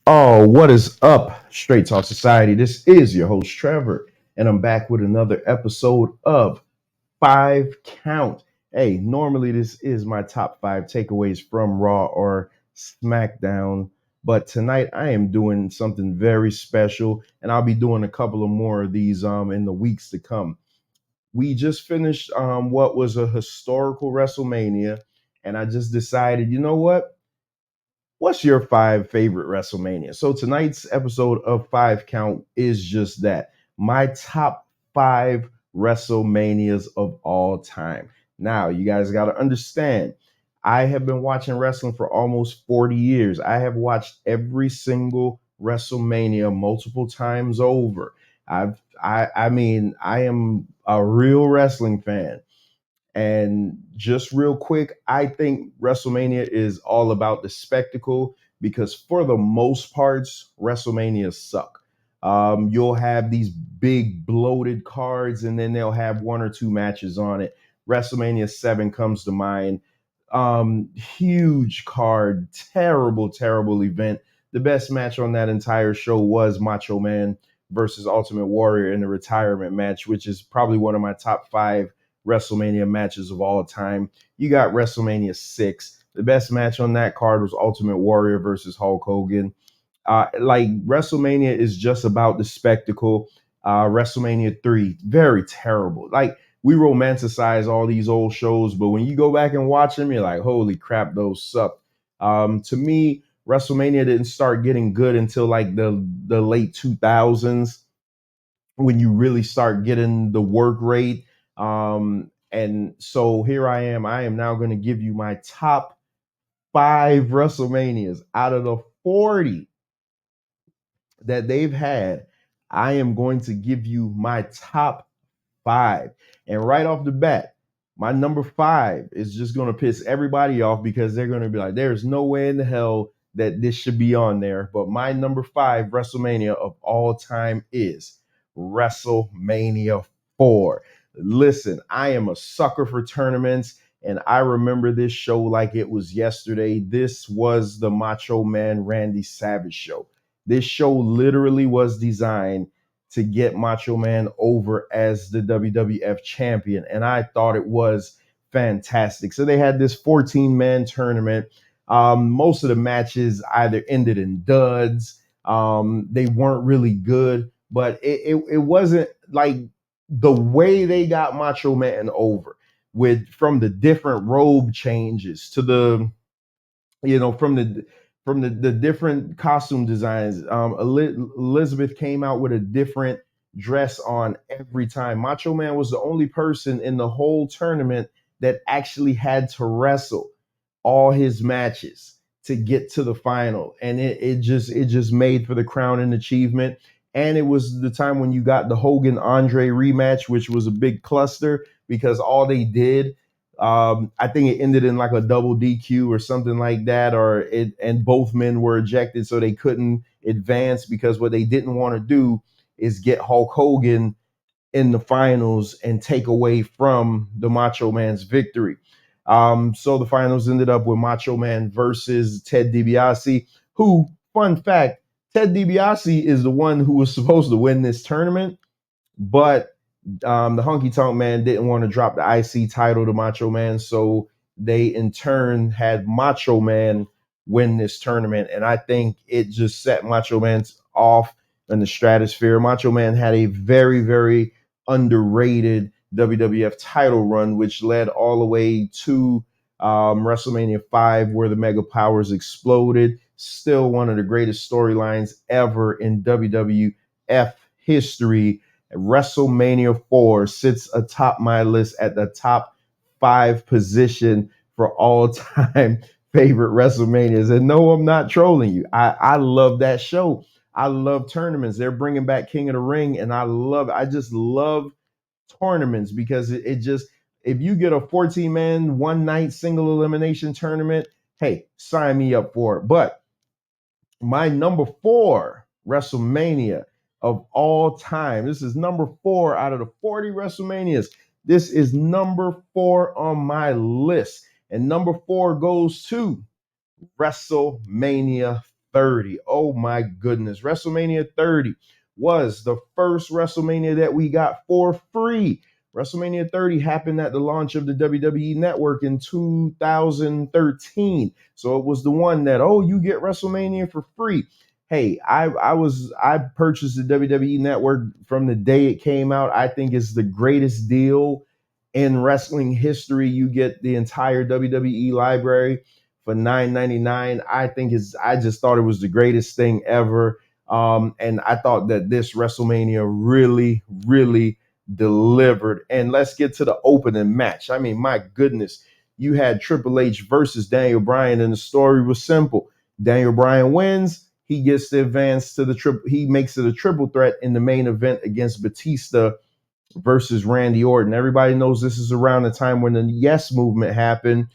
Oh, what is up, Straight Talk Society? This is your host, Trevor, and I'm back with another episode of Five Count. Hey, normally this is my top five takeaways from Raw or SmackDown, but tonight I am doing something very special, and I'll be doing a couple of more of these in the weeks to come. We just finished what was a historical WrestleMania, and I just decided, you know what? What's your five favorite WrestleMania? So tonight's episode of Five Count is just that. My top five WrestleManias of all time. Now, you guys got to understand, I have been watching wrestling for almost 40 years. I have watched every single WrestleMania multiple times over. I am a real wrestling fan. And just real quick, I think WrestleMania is all about the spectacle because for the most parts, WrestleMania suck. You'll have these big bloated cards, and then they'll have one or two matches on it. WrestleMania 7 comes to mind. Huge card, terrible, terrible event. The best match on that entire show was Macho Man versus Ultimate Warrior in the retirement match, which is probably one of my top five WrestleMania matches of all time. You got WrestleMania 6. The best match on that card was Ultimate Warrior versus Hulk Hogan. Like WrestleMania is just about the spectacle. WrestleMania 3, very terrible. Like we romanticize all these old shows, but when you go back and watch them, you're like, holy crap, those suck. To me, WrestleMania didn't start getting good until like the late 2000s when you really start getting the work rate. And so here I am. I am now going to give you my top five WrestleManias out of the 40 that they've had. I am going to give you my top five. And right off the bat, my number five is just going to piss everybody off because they're going to be like, there's no way in the hell that this should be on there. But my number five WrestleMania of all time is WrestleMania 4. Listen, I am a sucker for tournaments. And I remember this show like it was yesterday. This was the Macho Man Randy Savage show. This show literally was designed to get Macho Man over as the WWF champion. And I thought it was fantastic. So they had this 14-man tournament. Most of the matches either ended in duds, they weren't really good, but it wasn't like the way they got Macho Man over with from the different robe changes to the from the different costume designs. Elizabeth came out with a different dress on every time. Macho Man was the only person in the whole tournament that actually had to wrestle all his matches to get to the final, and it just made for the crown and achievement. And it was the time when you got the Hogan Andre rematch, which was a big cluster because all they did, I think it ended in like a double DQ or something like that, or it and both men were ejected, so they couldn't advance because what they didn't want to do is get Hulk Hogan in the finals and take away from the Macho Man's victory. So the finals ended up with Macho Man versus Ted DiBiase, who, fun fact, Ted DiBiase is the one who was supposed to win this tournament, but the Honky Tonk Man didn't want to drop the IC title to Macho Man, so they in turn had Macho Man win this tournament, and I think it just set Macho Man off in the stratosphere. Macho Man had a very, very underrated WWF title run, which led all the way to WrestleMania 5, where the Mega Powers exploded. Still one of the greatest storylines ever in WWF history. WrestleMania 4 sits atop my list at the top five position for all time favorite WrestleManias. And no, I'm not trolling you. I love that show. I love tournaments. They're bringing back King of the Ring, and I just love tournaments because it just, if you get a 14-man one night single elimination tournament, hey, sign me up for it. But my number four WrestleMania of all time. This is number four out of the 40 WrestleManias. This is number four on my list. And number four goes to WrestleMania 30. Oh my goodness. WrestleMania 30 was the first WrestleMania that we got for free. WrestleMania 30 happened at the launch of the WWE Network in 2013. So it was the one that, oh, you get WrestleMania for free. Hey, I purchased the WWE Network from the day it came out. I think it's the greatest deal in wrestling history. You get the entire WWE library for $9.99. I just thought it was the greatest thing ever. And I thought that this WrestleMania really, really delivered. And let's get to the opening match. I mean, my goodness, you had Triple H versus Daniel Bryan, and the story was simple. Daniel Bryan wins. He gets to advance to the triple. He makes it a triple threat in the main event against Batista versus Randy Orton. Everybody knows this is around the time when the Yes Movement happened,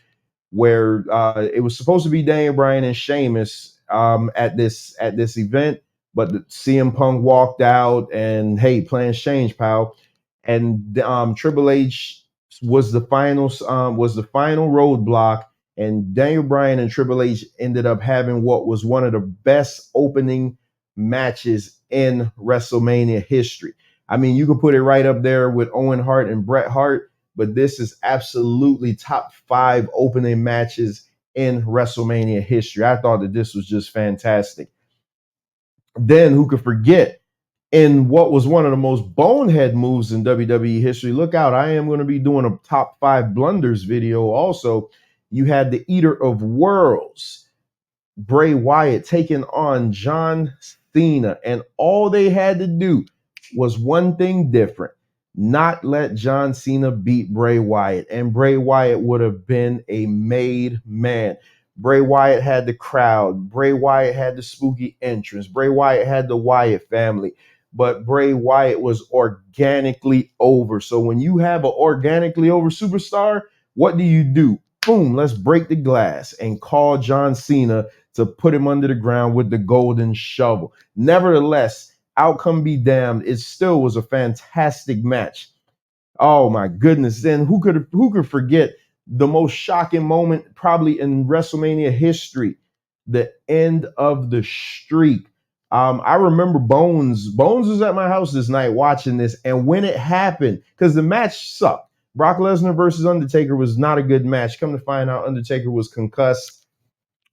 where it was supposed to be Daniel Bryan and Sheamus at this event, but the CM Punk walked out, and hey, plans changed, pal. And Triple H was the final roadblock, and Daniel Bryan and Triple H ended up having what was one of the best opening matches in WrestleMania history. I mean, you could put it right up there with Owen Hart and Bret Hart, but this is absolutely top 5 opening matches in WrestleMania history. I thought that this was just fantastic. Then who could forget in what was one of the most bonehead moves in WWE history? Look out, I am going to be doing a top 5 blunders video also. You had the Eater of Worlds, Bray Wyatt, taking on John Cena, and all they had to do was one thing different: not let John Cena beat Bray Wyatt, and Bray Wyatt would have been a made man. Bray Wyatt had the crowd. Bray Wyatt had the spooky entrance. Bray Wyatt had the Wyatt family. But Bray Wyatt was organically over. So when you have an organically over superstar, what do? Boom, let's break the glass and call John Cena to put him under the ground with the golden shovel. Nevertheless, outcome be damned, it still was a fantastic match. Oh my goodness. Then who could forget the most shocking moment probably in WrestleMania history, the end of the streak. I remember Bones was at my house this night watching this, and when it happened, because the match sucked. Brock Lesnar versus Undertaker was not a good match. Come to find out, Undertaker was concussed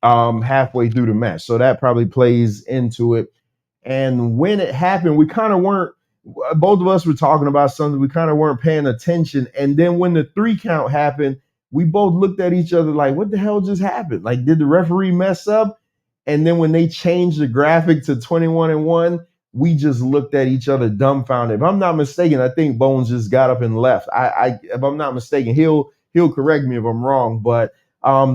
halfway through the match. So that probably plays into it. And when it happened, we kind of weren't, both of us were talking about something, we kind of weren't paying attention. And then when the 3 count happened, we both looked at each other like, what the hell just happened? Like, did the referee mess up? And then when they changed the graphic to 21-1, we just looked at each other dumbfounded. If I'm not mistaken, I think Bones just got up and left. If I'm not mistaken, he'll correct me if I'm wrong, but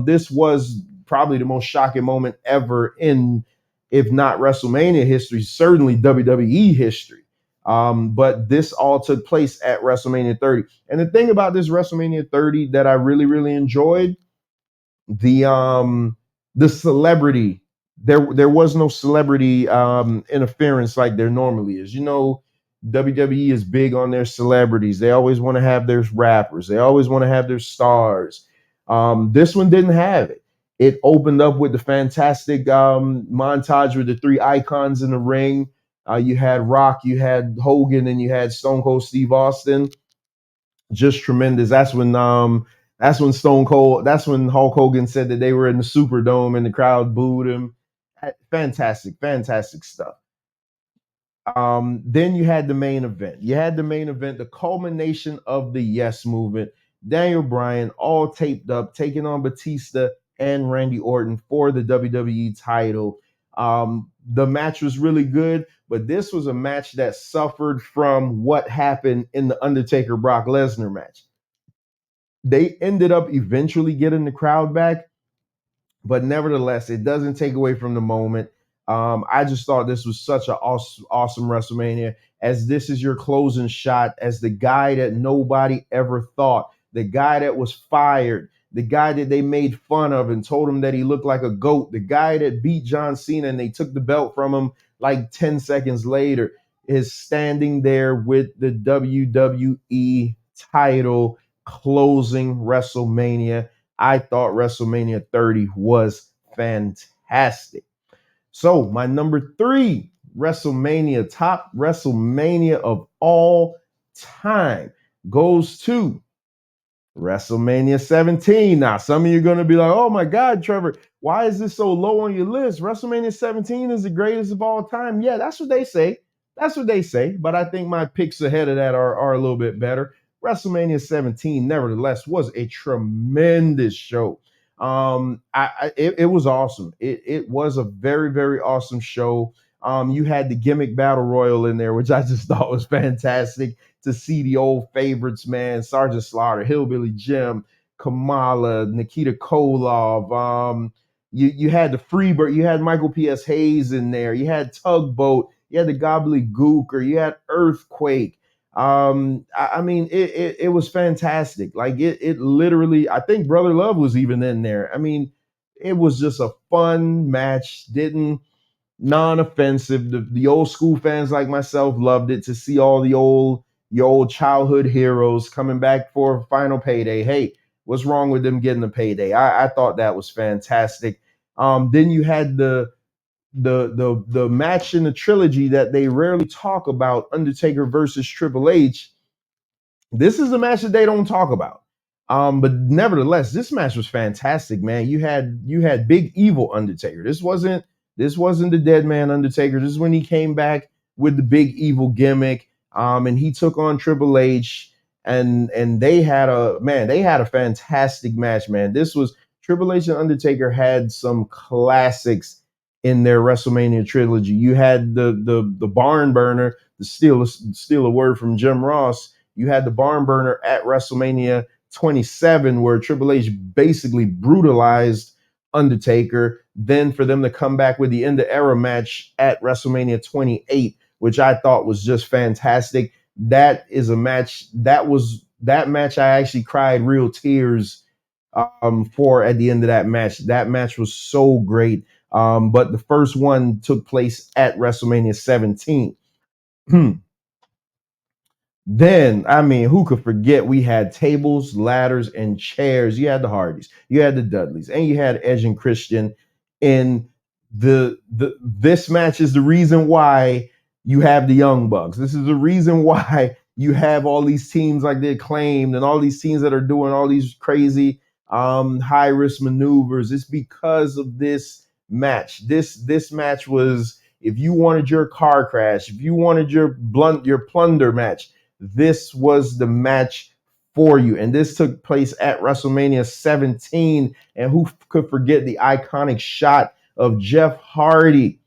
this was probably the most shocking moment ever in, if not WrestleMania history, certainly WWE history. But this all took place at WrestleMania 30. And the thing about this WrestleMania 30 that I really, really enjoyed, the celebrity. There was no celebrity interference like there normally is. You know, WWE is big on their celebrities. They always want to have their rappers. They always want to have their stars. This one didn't have it. It opened up with the fantastic montage with the 3 icons in the ring. You had Rock, you had Hogan, and you had Stone Cold Steve Austin. Just tremendous. That's when Hulk Hogan said that they were in the Superdome and the crowd booed him. Fantastic, fantastic stuff. Then you had the main event. The culmination of the Yes Movement. Daniel Bryan, all taped up, taking on Batista and Randy Orton for the WWE title. The match was really good, but this was a match that suffered from what happened in the Undertaker Brock Lesnar match. They ended up eventually getting the crowd back, but nevertheless, it doesn't take away from the moment. I just thought this was such an awesome WrestleMania, as this is your closing shot as the guy that nobody ever thought, the guy that was fired, the guy that they made fun of and told him that he looked like a goat, the guy that beat John Cena and they took the belt from him like 10 seconds later, is standing there with the WWE title, closing WrestleMania. I thought WrestleMania 30 was fantastic. So my number 3 WrestleMania, top WrestleMania of all time, goes to WrestleMania 17. Now, some of you are going to be like, oh my God, Trevor, why is this so low on your list? WrestleMania 17 is the greatest of all time. Yeah, that's what they say. That's what they say. But I think my picks ahead of that are a little bit better. WrestleMania 17, nevertheless, was a tremendous show. It was awesome. It was a very, very awesome show. You had the gimmick battle royal in there, which I just thought was fantastic to see the old favorites, man. Sergeant Slaughter, Hillbilly Jim, Kamala, Nikita Koloff. You had the Freebird, you had Michael P.S. Hayes in there, you had Tugboat, you had the Gobbledygooker, you had Earthquake. I mean, it was fantastic. Like it literally, I think Brother Love was even in there. I mean, it was just a fun match. Didn't non-offensive. The old school fans like myself loved it to see all your old childhood heroes coming back for a final payday. Hey, what's wrong with them getting a payday? I thought that was fantastic. Then you had the match in the trilogy that they rarely talk about, Undertaker versus Triple H. This is a match that they don't talk about. But nevertheless, this match was fantastic, man. You had Big Evil Undertaker. This wasn't the Dead Man Undertaker. This is when he came back with the Big Evil gimmick. And he took on Triple H, and they had a fantastic match, man. This was Triple H and Undertaker had some classics in their WrestleMania trilogy. You had the barn burner, to steal a word from Jim Ross. You had the barn burner at WrestleMania 27, where Triple H basically brutalized Undertaker. Then for them to come back with the end of era match at WrestleMania 28, which I thought was just fantastic. That is a match that match I actually cried real tears for at the end of that match. That match was so great. But the first one took place at WrestleMania 17. Then, I mean, who could forget we had tables, ladders, and chairs. You had the Hardys, you had the Dudleys, and you had Edge and Christian. In this match is the reason why you have the Young Bucks. This is the reason why you have all these teams like the Acclaimed and all these teams that are doing all these crazy high risk maneuvers. It's because of this match. This match was, if you wanted your car crash, if you wanted your plunder match, this was the match for you. And this took place at WrestleMania 17. And who could forget the iconic shot of Jeff Hardy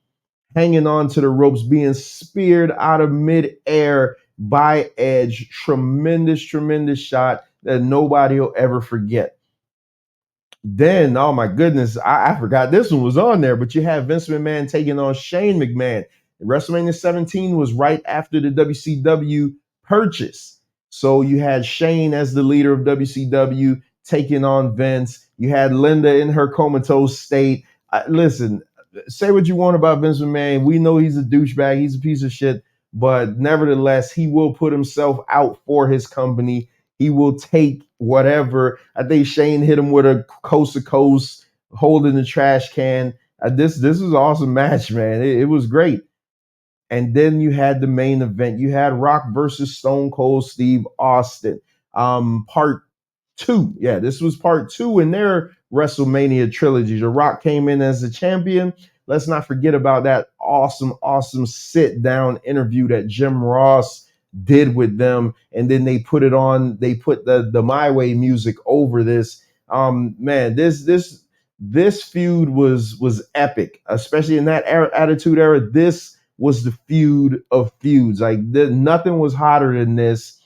hanging on to the ropes, being speared out of midair by Edge? Tremendous, tremendous shot that nobody will ever forget. Then, oh my goodness, I forgot this one was on there, but you have Vince McMahon taking on Shane McMahon. WrestleMania 17 was right after the WCW purchase. So you had Shane as the leader of WCW taking on Vince. You had Linda in her comatose state. Listen, say what you want about Vince McMahon. We know he's a douchebag. He's a piece of shit. But nevertheless, he will put himself out for his company. He will take whatever. I think Shane hit him with a coast to coast, holding the trash can. This was an awesome match, man. It was great. And then you had the main event. You had Rock versus Stone Cold Steve Austin. Part 2. Yeah, this was part 2 in their WrestleMania trilogy. The Rock came in as the champion. Let's not forget about that awesome, awesome sit down interview that Jim Ross did with them. And then they put the My Way music over this. Man, this feud was epic, especially in that Attitude Era. This was the feud of feuds. Like nothing was hotter than this.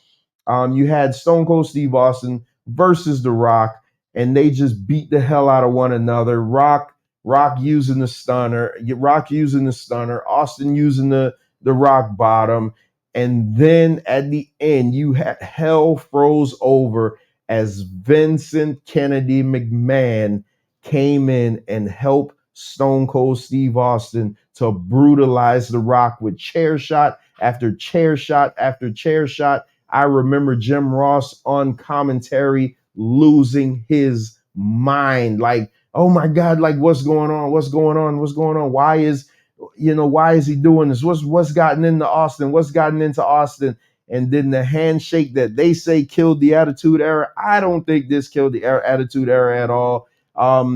You had Stone Cold Steve Austin versus The Rock, and they just beat the hell out of one another. Rock using the stunner, Austin using the rock bottom, and then at the end you had hell froze over as Vincent Kennedy McMahon came in and helped Stone Cold Steve Austin to brutalize The Rock with chair shot after chair shot after chair shot. I remember Jim Ross on commentary losing his mind. Like, oh my God, like what's going on? What's going on? What's going on? Why is he doing this? What's gotten into Austin? What's gotten into Austin? And then the handshake that they say killed the Attitude Era. I don't think this killed the Attitude Era at all.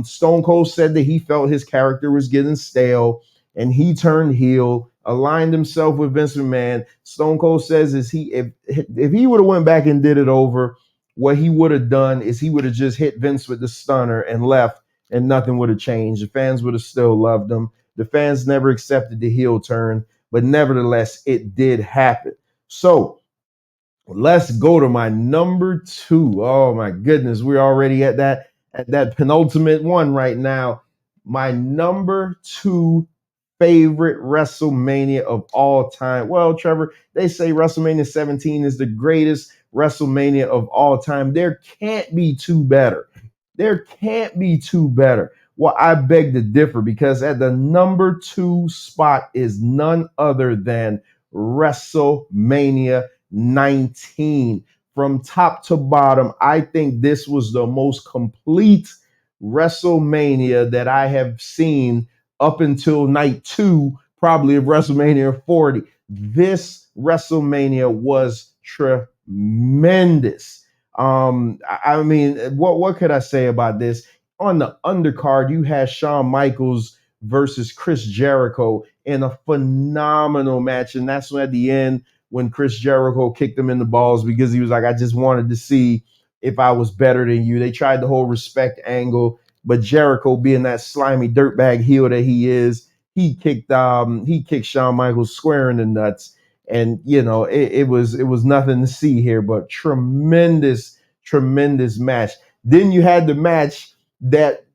Stone Cold said that he felt his character was getting stale, and he turned heel, aligned himself with Vince McMahon. Stone Cold says is he if he would have went back and did it over, what he would have done is he would have just hit Vince with the stunner and left, and nothing would have changed. The fans would have still loved him. The fans never accepted the heel turn, but nevertheless, it did happen. So let's go to my number two. Oh my goodness, we're already at that penultimate one right now. My number two favorite WrestleMania of all time. Well, Trevor, they say WrestleMania 17 is the greatest WrestleMania of all time. There can't be two better. There can't be two better. Well, I beg to differ because at the number two spot is none other than WrestleMania 19. From top to bottom, I think this was the most complete WrestleMania that I have seen up until night two, probably of WrestleMania 40. This WrestleMania was tremendous. I mean, what could I say about this? On the undercard, you had Shawn Michaels versus Chris Jericho in a phenomenal match, and that's when at the end when Chris Jericho kicked him in the balls because he was like, I just wanted to see if I was better than you. They tried the whole respect angle, but Jericho, being that slimy dirtbag heel that he kicked Shawn Michaels square in the nuts. And it was nothing to see here, but tremendous match. Then you had the match that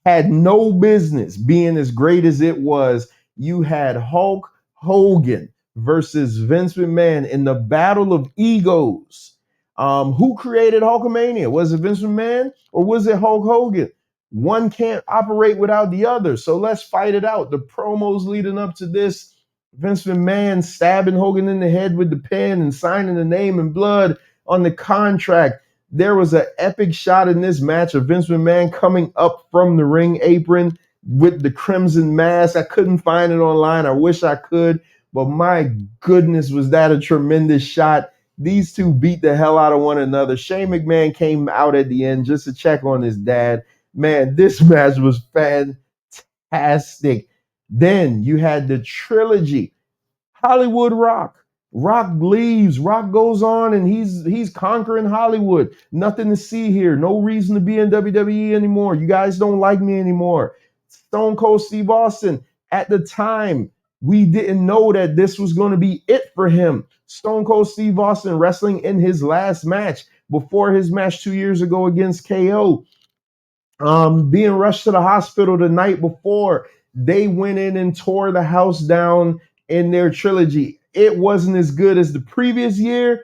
had no business being as great as it was. You had Hulk Hogan versus Vince McMahon in the battle of egos. Who created Hulkamania? Was it Vince McMahon or was it Hulk Hogan? One can't operate without the other. So let's fight it out. The promos leading up to this, Vince McMahon stabbing Hogan in the head with the pen and signing the name in blood on the contract. There was an epic shot in this match of Vince McMahon coming up from the ring apron with the crimson mask. I couldn't find it online. I wish I could, but my goodness, was that a tremendous shot. These two beat the hell out of one another. Shane McMahon came out at the end just to check on his dad. Man, this match was fantastic. Then you had the trilogy. Hollywood Rock. Rock leaves. Rock goes on and he's conquering Hollywood. Nothing to see here. No reason to be in WWE anymore. You guys don't like me anymore. Stone Cold Steve Austin. At the time, we didn't know that this was going to be it for him. Stone Cold Steve Austin wrestling in his last match before his match 2 years ago against KO. Being rushed to the hospital the night before. They went in and tore the house down in their trilogy. It wasn't as good as the previous year,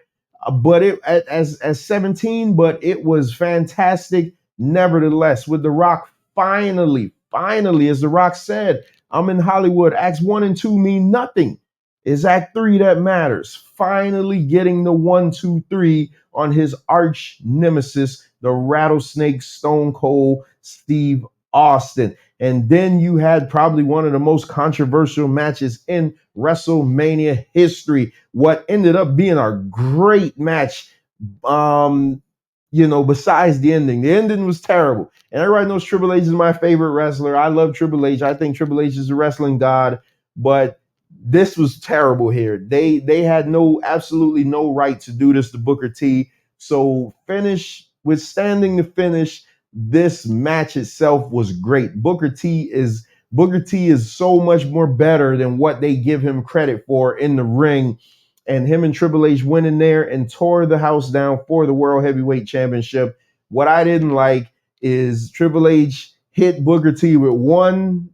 but it as 17, but it was fantastic nevertheless. With The Rock finally, as The Rock said, I'm in Hollywood. Acts 1 and 2 mean nothing. It's Act 3 that matters. Finally getting the 1, 2, 3 on his arch nemesis, the Rattlesnake Stone Cold Steve Austin. And then you had probably one of the most controversial matches in WrestleMania history. What ended up being a great match, besides the ending. The ending was terrible. And everybody knows Triple H is my favorite wrestler. I love Triple H. I think Triple H is a wrestling god, but this was terrible here. They had absolutely no right to do this to Booker T. So withstanding the finish, this match itself was great. Booker T is so much more better than what they give him credit for in the ring. And him and Triple H went in there and tore the house down for the World Heavyweight Championship. What I didn't like is Triple H hit Booker T with one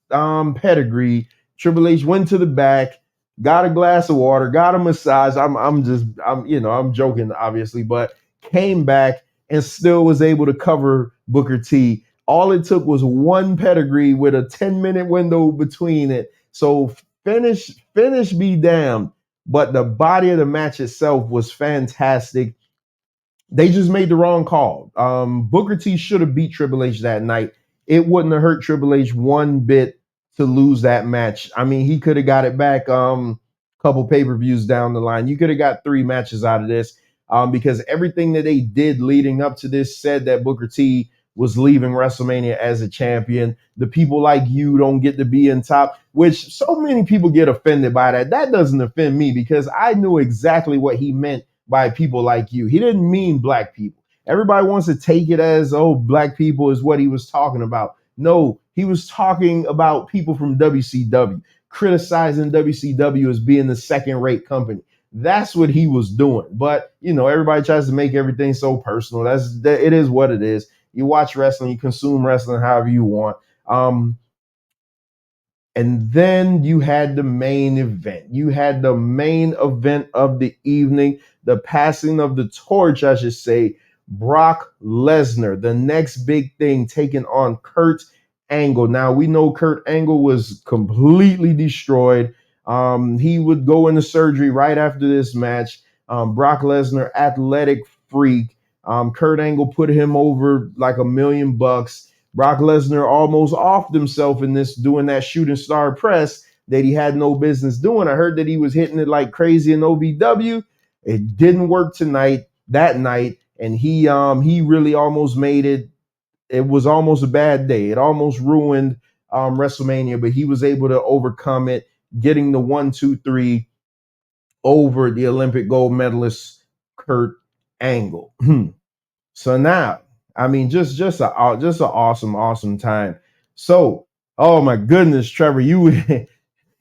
pedigree. Triple H went to the back, got a glass of water, got a massage. I'm joking, obviously, but came back and still was able to cover Booker T. All it took was one pedigree with a 10-minute window between it. So finish be damned. But the body of the match itself was fantastic. They just made the wrong call. Booker T should have beat Triple H that night. it wouldn't have hurt Triple H one bit to lose that match. I mean, he could have got it back couple pay-per-views down the line. You could have got 3 matches out of this because everything that they did leading up to this said that Booker T was leaving WrestleMania as a champion. The people like you don't get to be in top, which so many people get offended by that. That doesn't offend me because I knew exactly what he meant by people like you. He didn't mean black people. Everybody wants to take it as, oh, black people is what he was talking about. No, he was talking about people from WCW, criticizing WCW as being the second rate company. That's what he was doing. But, everybody tries to make everything so personal. It is what it is. You watch wrestling, you consume wrestling however you want. And then you had the main event. You had the main event of the evening, the passing of the torch, I should say. Brock Lesnar, the next big thing, taking on Kurt Angle. Now, we know Kurt Angle was completely destroyed. He would go into surgery right after this match. Brock Lesnar, athletic freak. Kurt Angle put him over like $1,000,000. Brock Lesnar almost offed himself in this, doing that shooting star press that he had no business doing. I heard that he was hitting it like crazy in OVW. It didn't work that night, and he really almost made it. It was almost a bad day. It almost ruined WrestleMania, but he was able to overcome it, getting the 1-2-3 over the Olympic gold medalist Kurt Angle. So now, I mean, just an awesome time. So, oh my goodness, Trevor, you would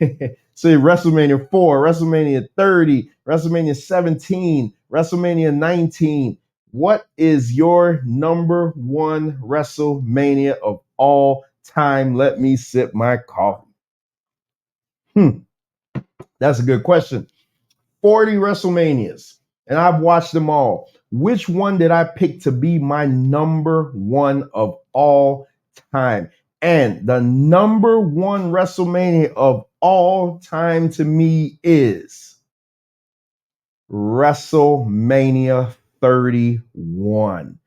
say WrestleMania 4, WrestleMania 30, WrestleMania 17, WrestleMania 19. What is your number one WrestleMania of all time? Let me sip my coffee. That's a good question. 40 WrestleManias, and I've watched them all. Which one did I pick to be my number one of all time? And the number one WrestleMania of all time to me is WrestleMania 31.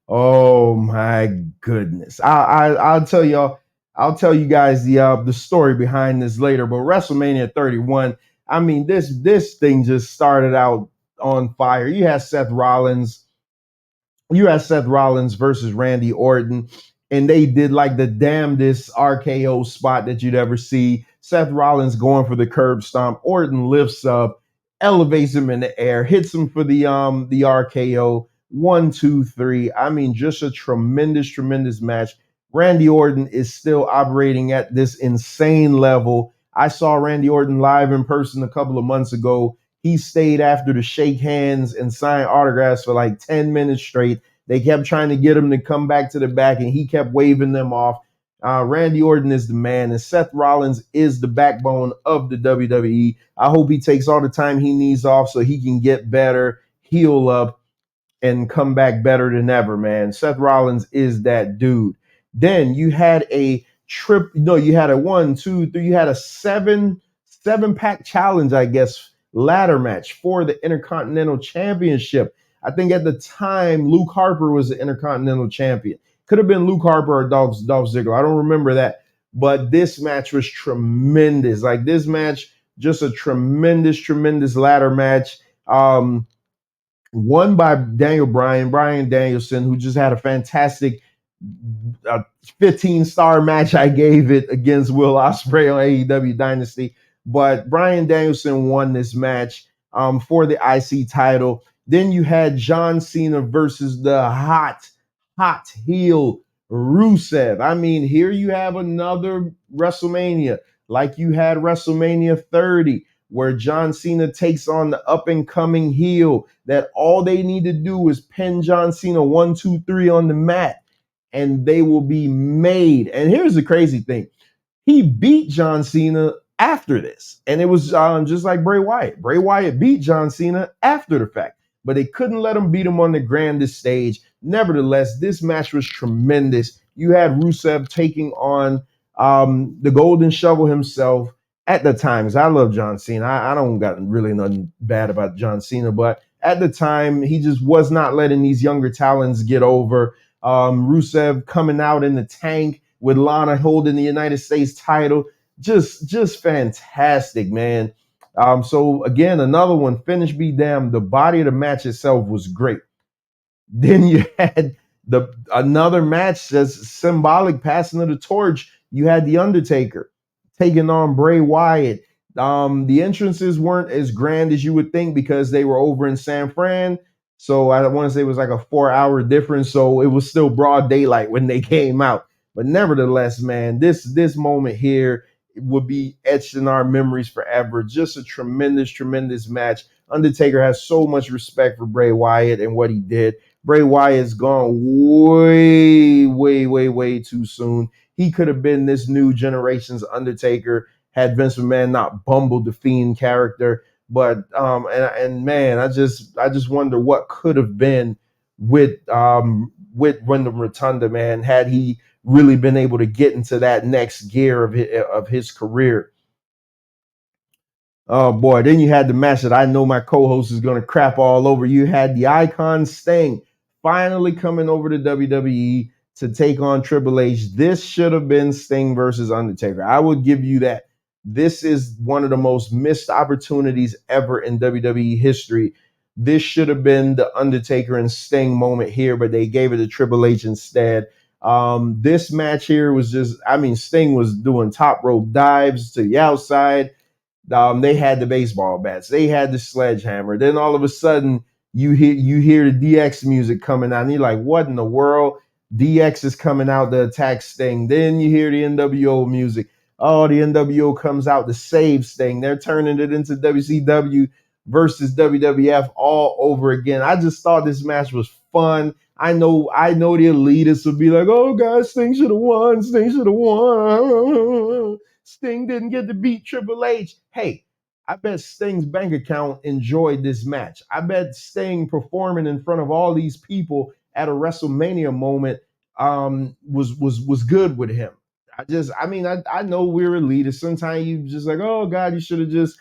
Oh my goodness. I'll tell y'all, I'll tell you guys the story behind this later, but WrestleMania 31, I mean, this thing just started out on fire. You had Seth Rollins versus Randy Orton, and they did like the damnedest RKO spot that you'd ever see. Seth Rollins going for the curb stomp. Orton lifts up, elevates him in the air, hits him for the RKO. 1, 2, 3. I mean, just a tremendous match. Randy Orton is still operating at this insane level. I saw Randy Orton live in person a couple of months ago. He stayed after to shake hands and sign autographs for like 10 minutes straight. They kept trying to get him to come back to the back, and he kept waving them off. Randy Orton is the man, and Seth Rollins is the backbone of the WWE. I hope he takes all the time he needs off so he can get better, heal up, and come back better than ever, man. Seth Rollins is that dude. Then you had a you had a 1, 2, 3, you had a seven pack challenge, I guess, ladder match for the Intercontinental Championship. I think at the time Luke Harper was the Intercontinental Champion. Could have been Luke Harper or Dolph Ziggler. I don't remember that. But this match was tremendous. Like this match, just a tremendous ladder match. Won by Brian Danielson, who just had a fantastic 15-star match. I gave it against Will Ospreay on AEW Dynasty. But Brian Danielson won this match for the IC title. Then you had John Cena versus the hot heel Rusev. I mean, here you have another WrestleMania, like you had WrestleMania 30, where John Cena takes on the up-and-coming heel that all they need to do is pin John Cena 1, 2, 3 on the mat, and they will be made. And here's the crazy thing. He beat John Cena after this, and it was just like Bray Wyatt. Bray Wyatt beat John Cena after the fact, but they couldn't let him beat him on the grandest stage. Nevertheless, this match was tremendous. You had Rusev taking on the Golden Shovel himself at the time. 'Cause I love John Cena. I don't got really nothing bad about John Cena, but at the time, he just was not letting these younger talents get over. Rusev coming out in the tank with Lana holding the United States title. Just fantastic, man. So again, another one, finish be damned. The body of the match itself was great. Then you had the another match that's symbolic passing of the torch. You had the Undertaker taking on Bray Wyatt. The entrances weren't as grand as you would think because they were over in San Fran. So I want to say it was like a 4 hour difference. So it was still broad daylight when they came out. But nevertheless, man, this moment here would be etched in our memories forever. Just a tremendous match. Undertaker has so much respect for Bray Wyatt and what he did. Bray Wyatt's gone way too soon. He could have been this new generation's Undertaker had Vince McMahon not bumbled the Fiend character. But and man, I just wonder what could have been with Wyndham Rotunda, man, had he really been able to get into that next gear of his career. Oh boy, then you had the match that I know my co-host is going to crap all over. You had the Icon Sting finally coming over to WWE to take on Triple H. This should have been Sting versus Undertaker. I would give you that. This is one of the most missed opportunities ever in WWE history. This should have been the Undertaker and Sting moment here, but they gave it to Triple H instead. This match here was just, I mean, Sting was doing top rope dives to the outside. They had the baseball bats, they had the sledgehammer. Then all of a sudden, you hear the DX music coming out, and you're like, "What in the world?" DX is coming out to attack Sting. Then you hear the NWO music. Oh, the NWO comes out to save Sting. They're turning it into WCW versus WWF all over again. I just thought this match was fun. I know the elitists would be like, "Oh God, Sting should have won. Sting should have won. Sting didn't get to beat Triple H." Hey, I bet Sting's bank account enjoyed this match. I bet Sting performing in front of all these people at a WrestleMania moment was good with him. I know we're elitist. Sometimes you just like, "Oh God, you should have just,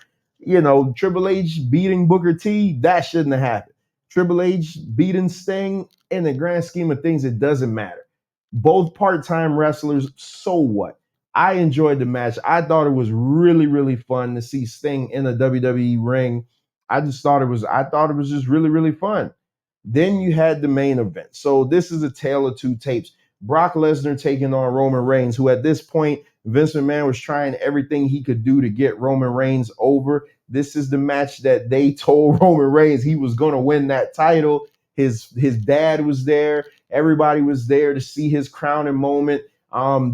Triple H beating Booker T, that shouldn't have happened. Triple H beating Sting, in the grand scheme of things, it doesn't matter. Both part-time wrestlers, so what?" I enjoyed the match. I thought it was really fun to see Sting in a WWE ring. I thought it was just really fun. Then you had the main event. So this is a tale of two tapes. Brock Lesnar taking on Roman Reigns, who at this point, Vince McMahon was trying everything he could do to get Roman Reigns over. This is the match that they told Roman Reigns he was going to win that title. His dad was there. Everybody was there to see his crowning moment.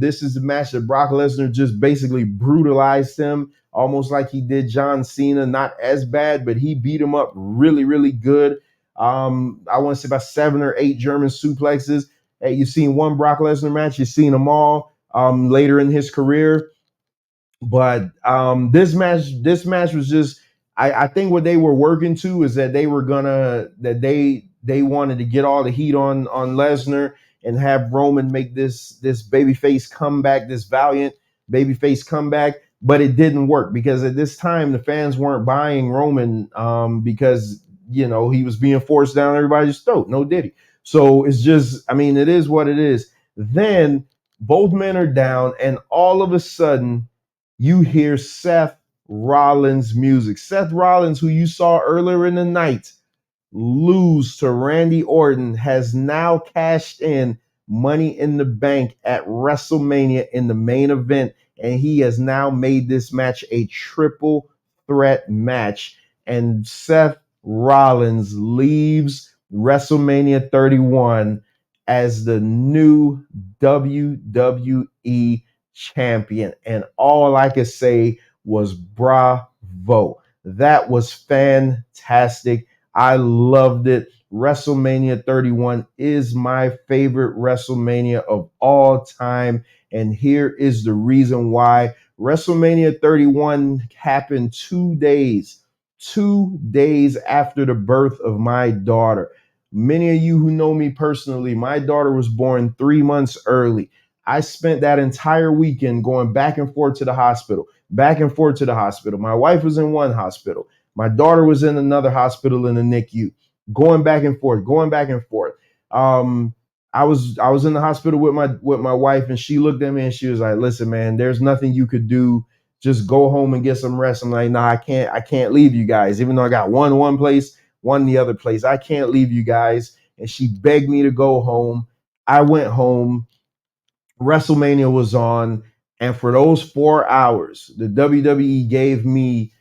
This is the match that Brock Lesnar just basically brutalized him, almost like he did John Cena. Not as bad, but he beat him up really good. I want to say about 7 or 8 German suplexes. Hey, you've seen one Brock Lesnar match, you've seen them all later in his career. But this match was just, I think what they were working to is that they wanted to get all the heat on Lesnar and have Roman make this babyface comeback, this valiant babyface comeback. But it didn't work because at this time the fans weren't buying Roman because he was being forced down everybody's throat. No diddy. So it's just, I mean, it is what it is. Then both men are down, and all of a sudden you hear Seth Rollins music. Seth Rollins, who you saw earlier in the night lose to Randy Orton, has now cashed in Money in the Bank at WrestleMania in the main event, and he has now made this match a triple threat match. And Seth Rollins leaves WrestleMania 31 as the new WWE champion. And all I could say was bravo. That was fantastic. I loved it. WrestleMania 31 is my favorite WrestleMania of all time. And here is the reason why. WrestleMania 31 happened 2 days after the birth of my daughter. Many of you who know me personally, my daughter was born 3 months early. I spent that entire weekend going back and forth to the hospital, back and forth to the hospital. My wife was in one hospital. My daughter was in another hospital in the NICU, going back and forth, going back and forth. I was in the hospital with my wife, and she looked at me and she was like, "Listen, man, there's nothing you could do. Just go home and get some rest." I'm like, "Nah, I can't leave you guys. Even though I got one place, one the other place, I can't leave you guys." And she begged me to go home. I went home. WrestleMania was on, and for those 4 hours, the WWE gave me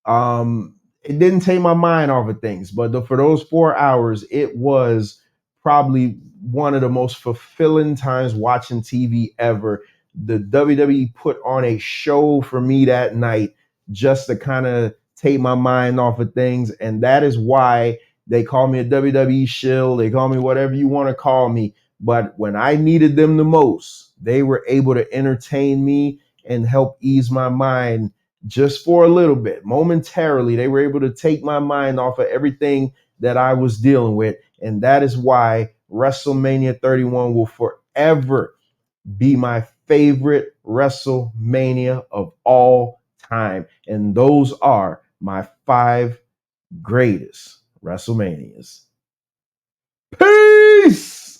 it didn't take my mind off of things, but for those 4 hours, it was probably one of the most fulfilling times watching TV ever. The WWE put on a show for me that night just to kind of take my mind off of things, and that is why they call me a WWE shill. They call me whatever you want to call me, but when I needed them the most, they were able to entertain me and help ease my mind just for a little bit. Momentarily, they were able to take my mind off of everything that I was dealing with. And that is why WrestleMania 31 will forever be my favorite WrestleMania of all time. And those are my 5 greatest WrestleManias. Peace!